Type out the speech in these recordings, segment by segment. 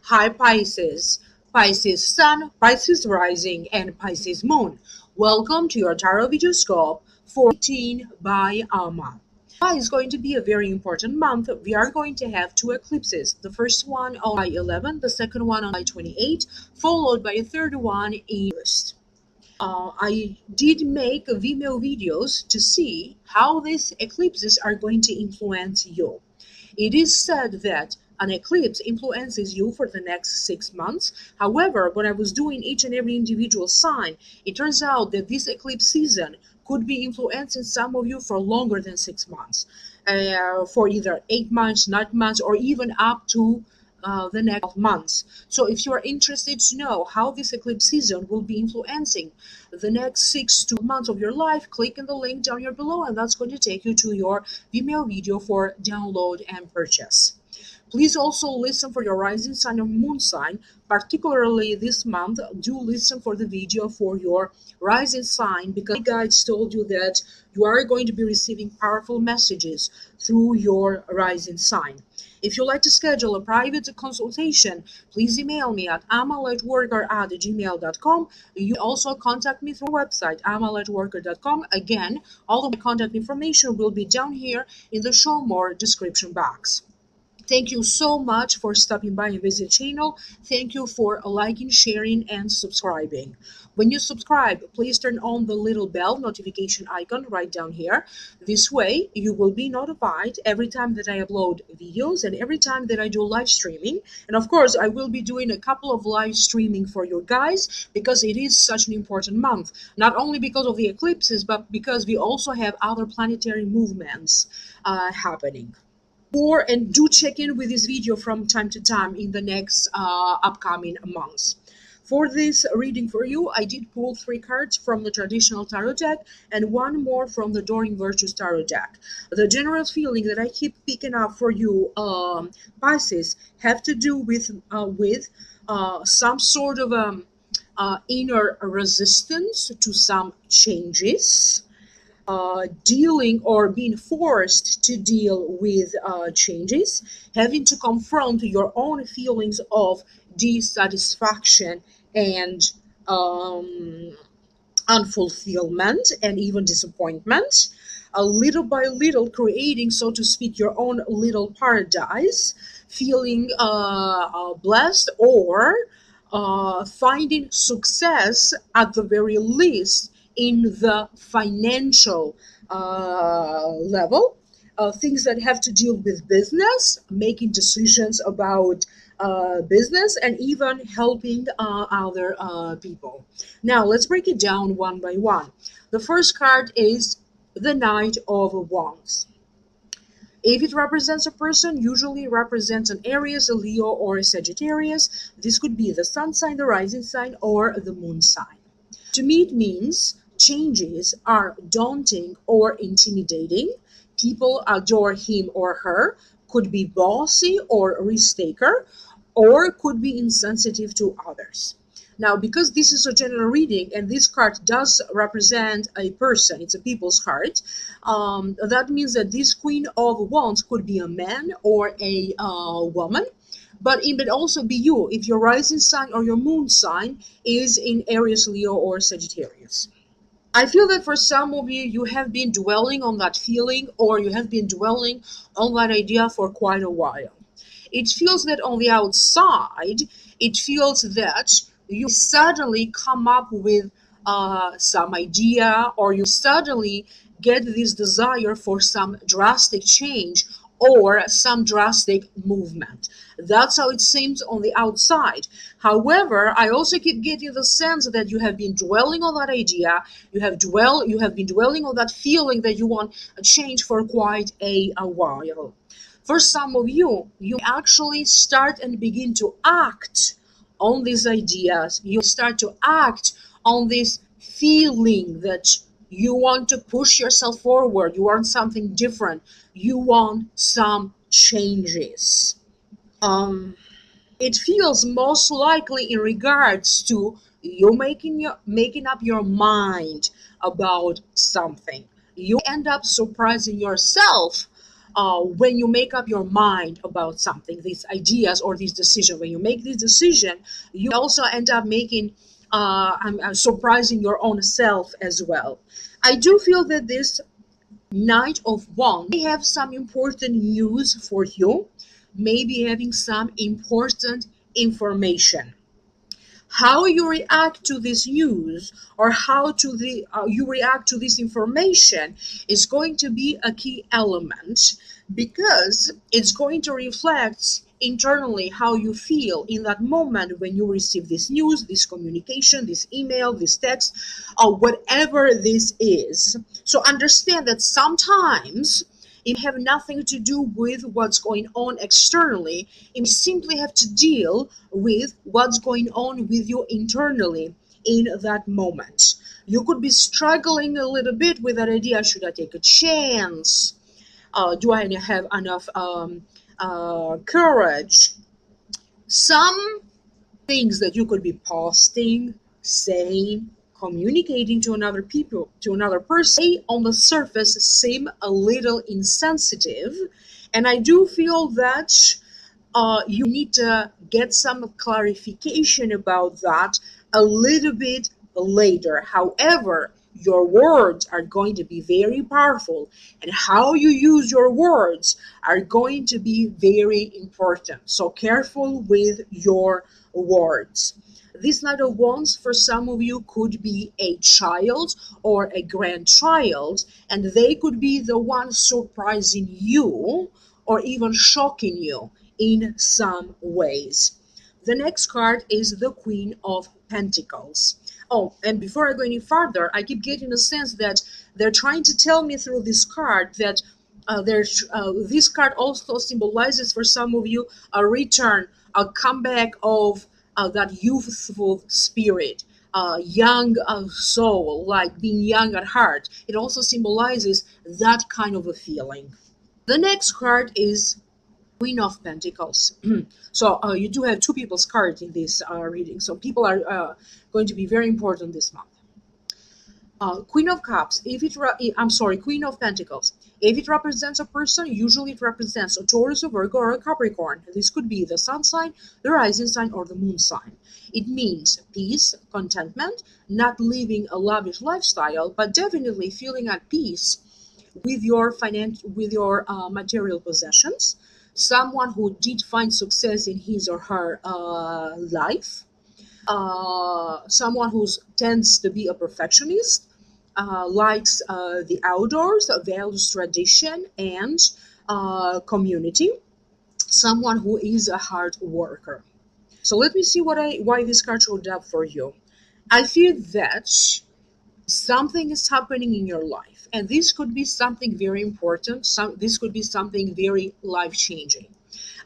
Hi Pisces, Pisces Sun, Pisces Rising, and Pisces Moon. Welcome to your Tarot Videoscope for 18 by Alma. July is going to be a very important month. We are going to have two eclipses. The first one on July 11, the second one on July 28, followed by a third one in August. I did make Vimeo videos to see how these eclipses are going to influence you. It is said that an eclipse influences you for the next 6 months. However, when I was doing each and every individual sign, it turns out that this eclipse season could be influencing some of you for longer than 6 months, for either 8 months, 9 months, or even up to the next 12 months. So if you are interested to know how this eclipse season will be influencing the next 6 to 12 months of your life, click on the link down here below, and that's going to take you to your Vimeo video for download and purchase. Please also listen for your rising sign or moon sign, particularly this month. Do listen for the video for your rising sign, because guides told you that you are going to be receiving powerful messages through your rising sign. If you'd like to schedule a private consultation, please email me at amalightworker@gmail.com. You can also contact me through our website, amalightworker.com. Again, all of my contact information will be down here in the show more description box. Thank you so much for stopping by and visit the channel. Thank you for liking, sharing, and subscribing. When you subscribe, please turn on the little bell notification icon right down here. This way, you will be notified every time that I upload videos and every time that I do live streaming. And of course, I will be doing a couple of live streaming for you guys, because it is such an important month. Not only because of the eclipses, but because we also have other planetary movements happening. And do check in with this video from time to time in the next upcoming months. For this reading for you, I did pull 3 cards from the traditional tarot deck and 1 more from the Doreen Virtues tarot deck. The general feeling that I keep picking up for you, Pisces, have to do with some sort of inner resistance to some changes. Dealing or being forced to deal with changes, having to confront your own feelings of dissatisfaction and unfulfillment and even disappointment, little by little creating, so to speak, your own little paradise, feeling blessed, or finding success at the very least in the financial level. Things that have to deal with business, making decisions about business, and even helping other people. Now, let's break it down one by one. The first card is the Knight of Wands. If it represents a person, usually represents an Aries, a Leo, or a Sagittarius. This could be the sun sign, the rising sign, or the moon sign. To me, it means changes are daunting or intimidating. People adore him or her, could be bossy or risk-taker, or could be insensitive to others. Now, because this is a general reading and this card does represent a person, it's a people's card, that means that this Queen of Wands could be a man or a woman, but it could also be you if your rising sign or your moon sign is in Aries, Leo, or Sagittarius. I feel that for some of you, you have been dwelling on that feeling, or you have been dwelling on that idea for quite a while. It feels that on the outside, it feels that you suddenly come up with some idea, or you suddenly get this desire for some drastic change or some drastic movement. That's how it seems on the outside. However, I also keep getting the sense that you have been dwelling on that idea, you have been dwelling on that feeling that you want a change for quite a while. For some of you, you actually start and begin to act on these ideas. You start to act on this feeling that you want to push yourself forward. You want something different. You want some changes. It feels most likely in regards to you making up your mind about something. You end up surprising yourself when you make up your mind about something, these ideas or these decisions, when you make this decision, you also end up making, surprising your own self as well. I do feel that this Knight of Wands may have some important news for you, maybe having some important information. How you react to this news, or how to the you react to this information, is going to be a key element, because it's going to reflect internally how you feel in that moment when you receive this news, this communication, this email, this text, or whatever this is. So understand that sometimes it have nothing to do with what's going on externally. It simply have to deal with what's going on with you internally in that moment. You could be struggling a little bit with that idea. Should I take a chance? Do I have enough courage? Some things that you could be posting, saying, communicating to another people, to another person, may on the surface seem a little insensitive, and I do feel that you need to get some clarification about that a little bit later. However, your words are going to be very powerful, and how you use your words are going to be very important. So careful with your words. This Knight of Wands for some of you could be a child or a grandchild, and they could be the ones surprising you or even shocking you in some ways. The next card is the Queen of Pentacles. Oh, and before I go any further, I keep getting a sense that they're trying to tell me through this card that this card also symbolizes for some of you a return, a comeback of that youthful spirit, young soul, like being young at heart. It also symbolizes that kind of a feeling. The next card is Queen of Pentacles. So you do have two people's cards in this reading. So people are going to be very important this month. Queen of Cups, Queen of Pentacles. If it represents a person, usually it represents a Taurus, a Virgo, or a Capricorn. This could be the sun sign, the rising sign, or the moon sign. It means peace, contentment, not living a lavish lifestyle, but definitely feeling at peace with your material possessions. Someone who did find success in his or her life. Someone who tends to be a perfectionist, likes the outdoors, values tradition and community. Someone who is a hard worker. So let me see why this card showed up for you. I feel that something is happening in your life, and this could be something very important. This could be something very life changing.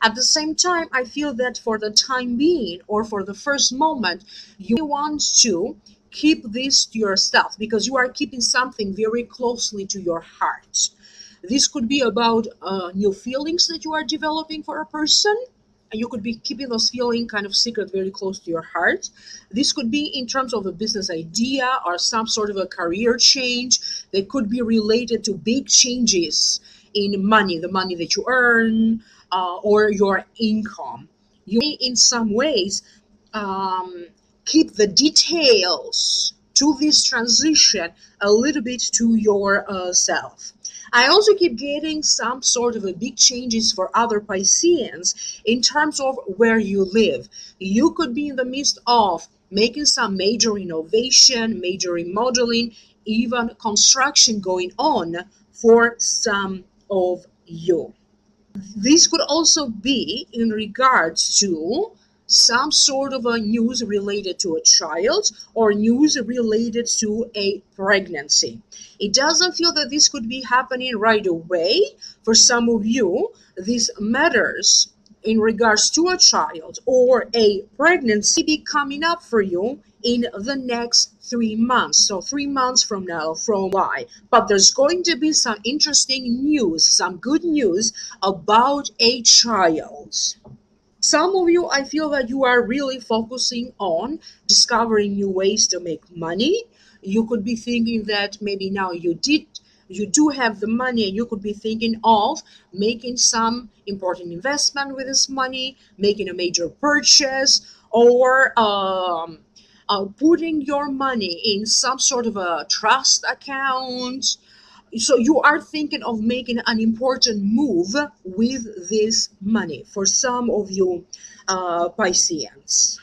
At the same time, I feel that for the time being, or for the first moment, you want to keep this to yourself, because you are keeping something very closely to your heart. This could be about new feelings that you are developing for a person, and you could be keeping those feelings kind of secret, very close to your heart. This could be in terms of a business idea or some sort of a career change that could be related to big changes in money, the money that you earn, or your income. You may, in some ways, um, keep the details to this transition a little bit to yourself. I also keep getting some sort of a big changes for other Pisceans in terms of where you live. You could be in the midst of making some major innovation, major remodeling, even construction going on for some of you. This could also be in regards to some sort of a news related to a child or news related to a pregnancy. It doesn't feel that this could be happening right away. For some of you, this matters in regards to a child or a pregnancy be coming up for you in the next 3 months. So 3 months from now, from July. But there's going to be some interesting news, some good news about a child. Some of you, I feel that you are really focusing on discovering new ways to make money. You could be thinking that maybe now you do have the money and you could be thinking of making some important investment with this money, making a major purchase, or putting your money in some sort of a trust account. So you are thinking of making an important move with this money. For some of you Pisceans,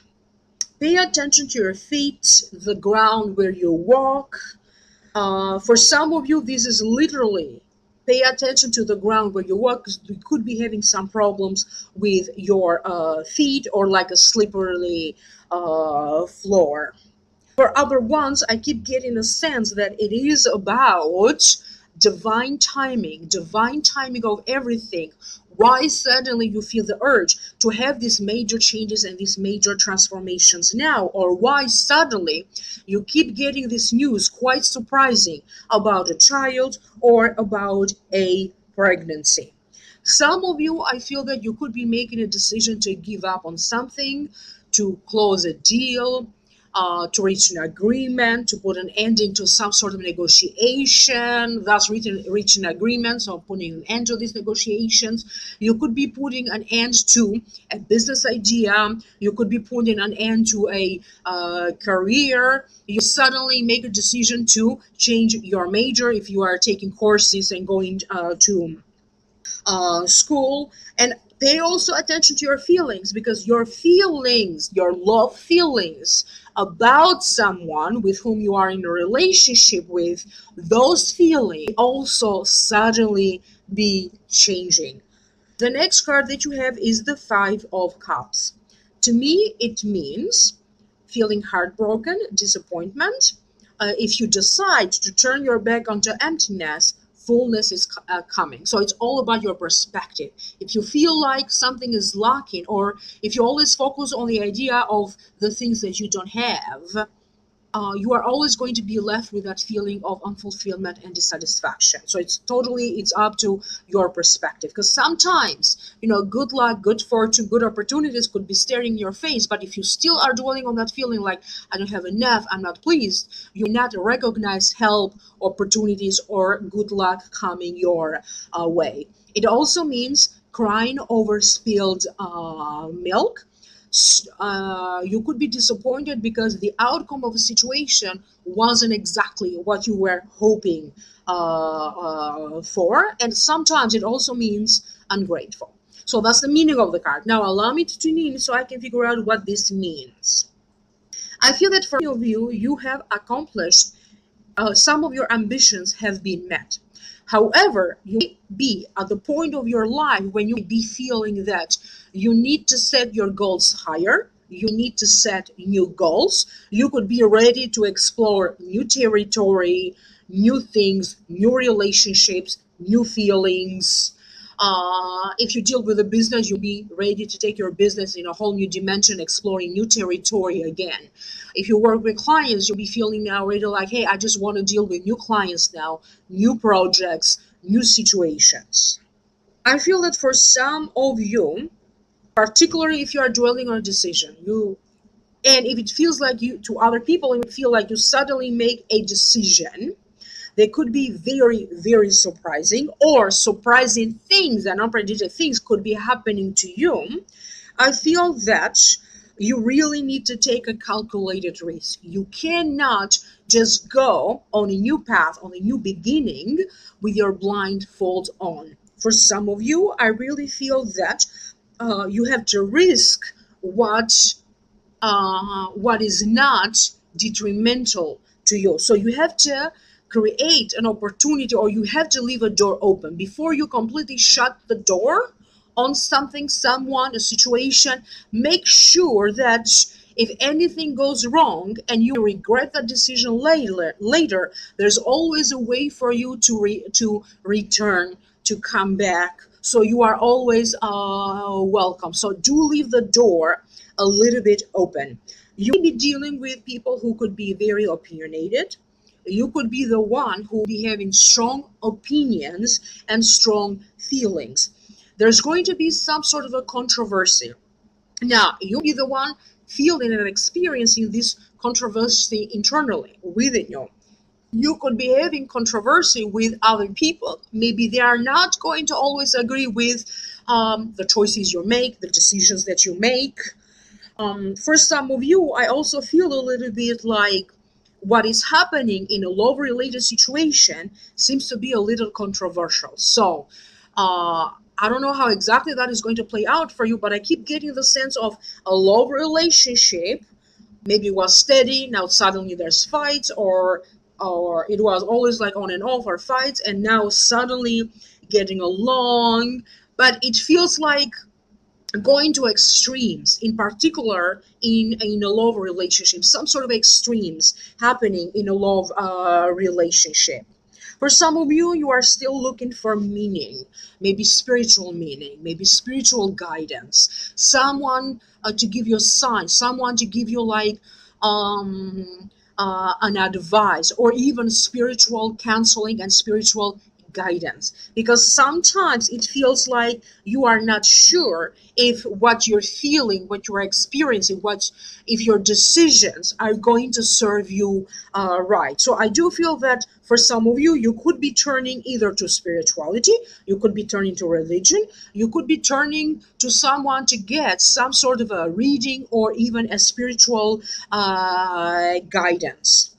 pay attention to your feet, the ground where you walk. For some of you, this is literally pay attention to the ground where you walk, because you could be having some problems with your feet, or like a slippery floor. For other ones, I keep getting a sense that it is about divine timing of everything. Why suddenly you feel the urge to have these major changes and these major transformations now? Or why suddenly you keep getting this news, quite surprising, about a child or about a pregnancy? Some of you, I feel that you could be making a decision to give up on something, to close a deal, to reach an agreement, to put an end into some sort of negotiation, thus reaching agreements or putting an end to these negotiations. You could be putting an end to a business idea. You could be putting an end to a career. You suddenly make a decision to change your major if you are taking courses and going to school. And pay also attention to your feelings, because your feelings, your love feelings about someone with whom you are in a relationship with, those feelings also suddenly be changing. The next card that you have is the Five of Cups. To me, it means feeling heartbroken, disappointment. If you decide to turn your back onto emptiness, fullness is coming. So it's all about your perspective. If you feel like something is lacking, or if you always focus on the idea of the things that you don't have, you are always going to be left with that feeling of unfulfillment and dissatisfaction. So it's up to your perspective, because sometimes, good luck, good fortune, good opportunities could be staring in your face, but if you still are dwelling on that feeling like, I don't have enough, I'm not pleased, you may not recognize help, opportunities, or good luck coming your way. It also means crying over spilled milk. You could be disappointed because the outcome of a situation wasn't exactly what you were hoping for. And sometimes it also means ungrateful. So that's the meaning of the card. Now allow me to tune in so I can figure out what this means. I feel that for many of you, you have accomplished some of your ambitions have been met. However, you may be at the point of your life when you may be feeling that you need to set your goals higher. You need to set new goals. You could be ready to explore new territory, new things, new relationships, new feelings. If you deal with a business, you'll be ready to take your business in a whole new dimension, exploring new territory again. If you work with clients, you'll be feeling now ready, like, hey, I just want to deal with new clients now, new projects, new situations. I feel that for some of you, particularly if you are dwelling on a decision, and if it feels like you, to other people, it feel like you suddenly make a decision, they could be very, very surprising, or surprising things and unpredicted things could be happening to you. I feel that you really need to take a calculated risk. You cannot just go on a new path, on a new beginning with your blindfold on. For some of you, I really feel that you have to risk what is not detrimental to you. So you have to create an opportunity, or you have to leave a door open before you completely shut the door on something, someone, a situation. Make sure that if anything goes wrong and you regret that decision later, there's always a way for you to return, to come back. So you are always welcome. So do leave the door a little bit open. You may be dealing with people who could be very opinionated. You could be the one who will be having strong opinions and strong feelings. There's going to be some sort of a controversy. Now, you'll be the one feeling and experiencing this controversy internally within you. You could be having controversy with other people. Maybe they are not going to always agree with the choices you make, the decisions that you make. For some of you, I also feel a little bit like what is happening in a love related situation seems to be a little controversial. So, I don't know how exactly that is going to play out for you, but I keep getting the sense of a love relationship. Maybe it was steady, now suddenly there's fights, or it was always like on and off or fights, and now suddenly getting along. But it feels like going to extremes, in particular in a love relationship, some sort of extremes happening in a love relationship. For some of you, you are still looking for meaning, meaning, maybe spiritual guidance, someone to give you a sign, someone to give you like an advice, or even spiritual counseling and spiritual guidance, because sometimes it feels like you are not sure if what you're feeling, what you're experiencing, what if your decisions are going to serve you right. So I do feel that for some of you, you could be turning either to spirituality, you could be turning to religion, you could be turning to someone to get some sort of a reading or even a spiritual guidance.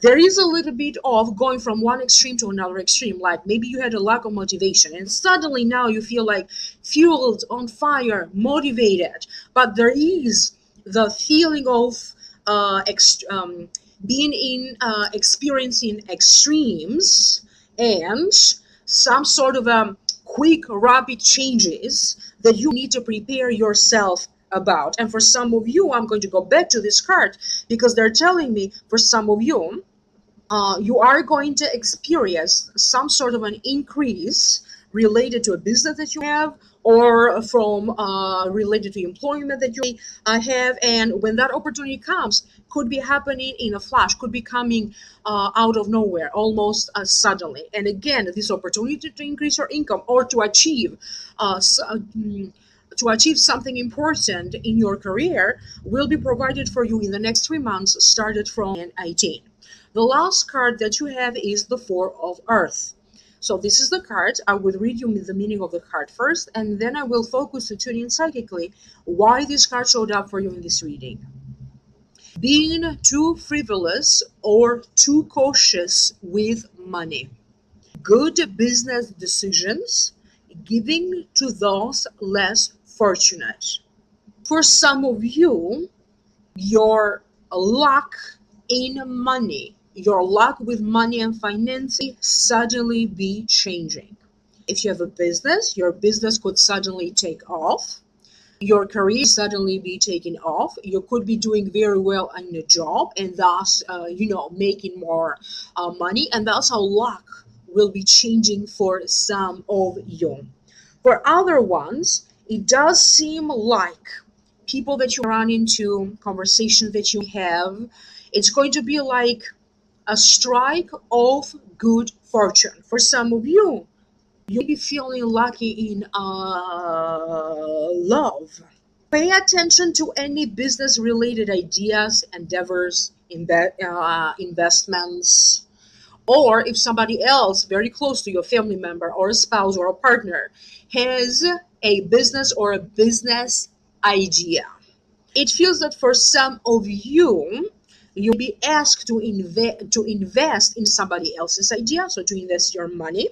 There is a little bit of going from one extreme to another extreme. Like maybe you had a lack of motivation and suddenly now you feel like fueled, on fire, motivated. But there is the feeling of being in experiencing extremes and some sort of quick, rapid changes that you need to prepare yourself about. And for some of you, I'm going to go back to this card because they're telling me for some of you, you are going to experience some sort of an increase related to a business that you have, or from related to employment that you have. And when that opportunity comes, could be happening in a flash, could be coming out of nowhere, almost suddenly. And again, this opportunity to increase your income or to achieve to achieve something important in your career will be provided for you in the next 3 months, started from 18. The last card that you have is the Four of Earth. So this is the card. I will read you the meaning of the card first, and then I will focus to tune in psychically why this card showed up for you in this reading. Being too frivolous or too cautious with money. Good business decisions, giving to those less fortunate. For some of you, your luck in money, your luck with money and financing suddenly be changing. If you have a business, your business could suddenly take off. Your career suddenly be taken off. You could be doing very well in a job and thus, making more money. And that's how luck will be changing for some of you. For other ones, it does seem like people that you run into, conversations that you have, it's going to be like a strike of good fortune. For some of you, you may be feeling lucky in love. Pay attention to any business related ideas, endeavors, investments, or if somebody else very close to your family member or a spouse or a partner has a business or a business idea. It feels that for some of you, you'll be asked to invest in somebody else's idea, so to invest your money.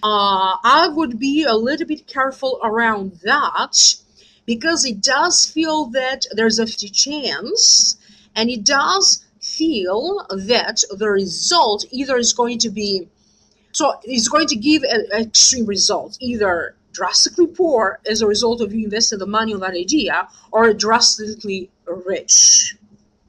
I would be a little bit careful around that because it does feel that there's a 50 chance, and it does feel that the result either is going to be, so it's going to give an extreme result, either drastically poor as a result of you investing the money on that idea, or drastically rich.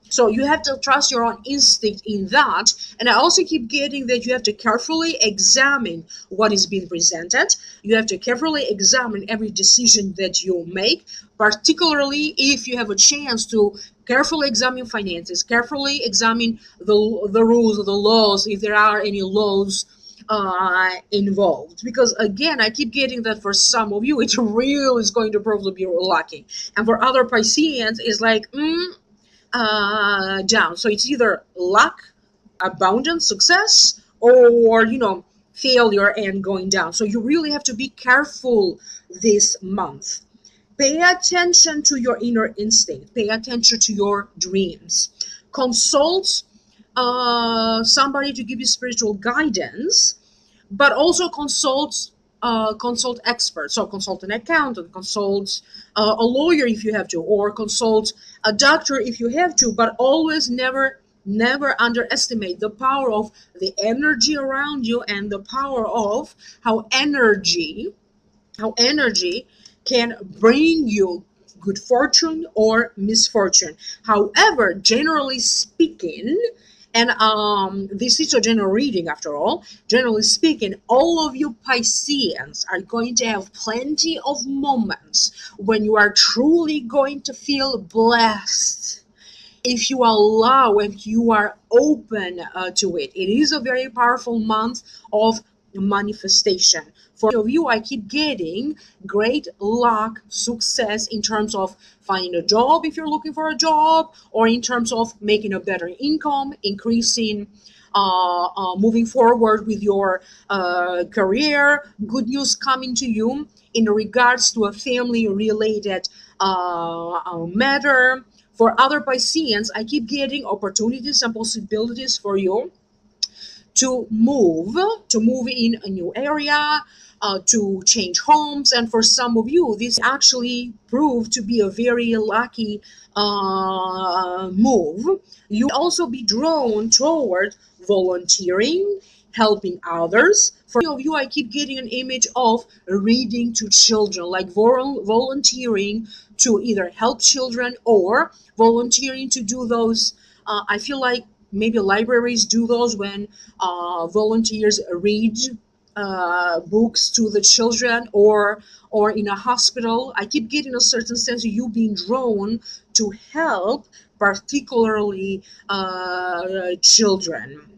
So you have to trust your own instinct in that. And I also keep getting that you have to carefully examine what is being presented. You have to carefully examine every decision that you make, particularly if you have a chance to carefully examine finances, carefully examine the rules, the laws, if there are any laws involved. Because again, I keep getting that for some of you, it really is going to probably be lucky. And for other Pisceans, it's like, down. So it's either luck abundance, success, or failure and going down. So you really have to be careful this month. Pay attention to your inner instinct. Pay attention to your dreams. Consult somebody to give you spiritual guidance, but also consult experts. So consult an accountant, consult a lawyer if you have to, or consult a doctor if you have to. But always never underestimate the power of the energy around you and the power of how energy can bring you good fortune or misfortune. However, generally speaking, and this is a general reading after all, generally speaking, all of you Pisceans are going to have plenty of moments when you are truly going to feel blessed if you allow, if you are open to it. It is a very powerful month of manifestation. For many of you, I keep getting great luck, success in terms of finding a job if you're looking for a job, or in terms of making a better income, increasing, moving forward with your career. Good news coming to you in regards to a family related matter. For other Pisceans, I keep getting opportunities and possibilities for you to move in a new area, to change homes. And for some of you, this actually proved to be a very lucky move. You will also be drawn toward volunteering, helping others. For many of you, I keep getting an image of reading to children, like volunteering to either help children or volunteering to do those. I feel like maybe libraries do those when volunteers read books to the children, or in a hospital. I keep getting a certain sense of you being drawn to help, particularly children.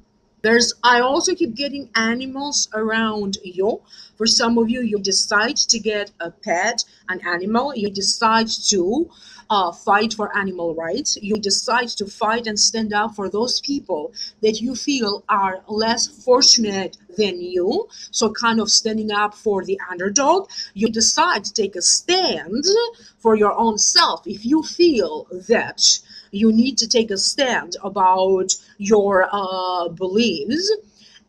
I also keep getting animals around you. For some of you, you decide to get a pet, an animal. You decide to fight for animal rights. You decide to fight and stand up for those people that you feel are less fortunate than you. So kind of standing up for the underdog. You decide to take a stand for your own self. If you feel that you need to take a stand about your beliefs.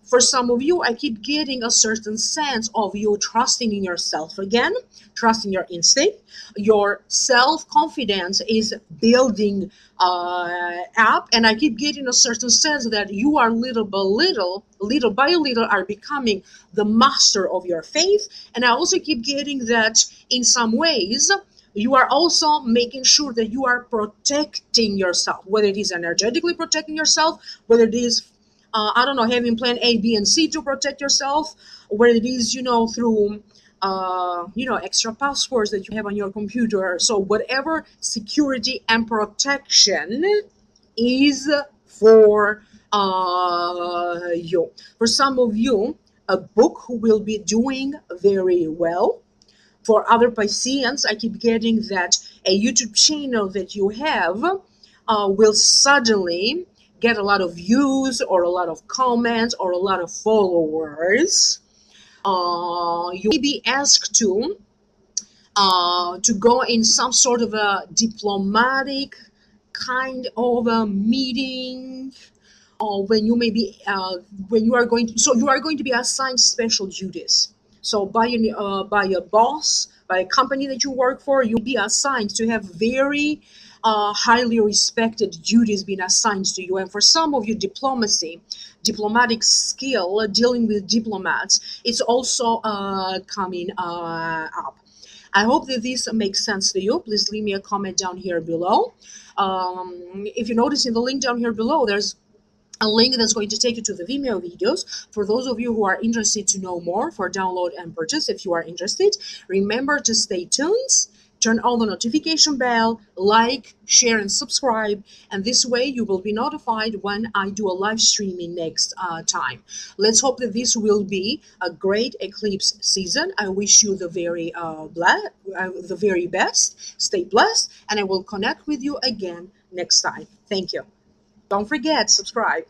For some of you, I keep getting a certain sense of you trusting in yourself again, trusting your instinct. Your self-confidence is building up, and I keep getting a certain sense that you are little by little are becoming the master of your faith. And I also keep getting that in some ways, you are also making sure that you are protecting yourself, whether it is energetically protecting yourself, whether it is, I don't know, having plan A, B, and C to protect yourself, whether it is, through, extra passwords that you have on your computer. So whatever security and protection is for you. For some of you, a book will be doing very well. For other Pisceans, I keep getting that a YouTube channel that you have will suddenly get a lot of views or a lot of comments or a lot of followers. You may be asked to go in some sort of a diplomatic kind of a meeting, or when you may be when you are going to, so you are going to be assigned special duties. So by a boss, by a company that you work for, you'll be assigned to have very highly respected duties being assigned to you. And for some of you, diplomatic skill, dealing with diplomats, it's also coming up. I hope that this makes sense to you. Please leave me a comment down here below. If you notice in the link down here below, there's a link that's going to take you to the Vimeo videos. For those of you who are interested to know more, for download and purchase, if you are interested, remember to stay tuned, turn on the notification bell, like, share, and subscribe, and this way you will be notified when I do a live streaming next time. Let's hope that this will be a great eclipse season. I wish you the very best. Stay blessed, and I will connect with you again next time. Thank you. Don't forget, subscribe.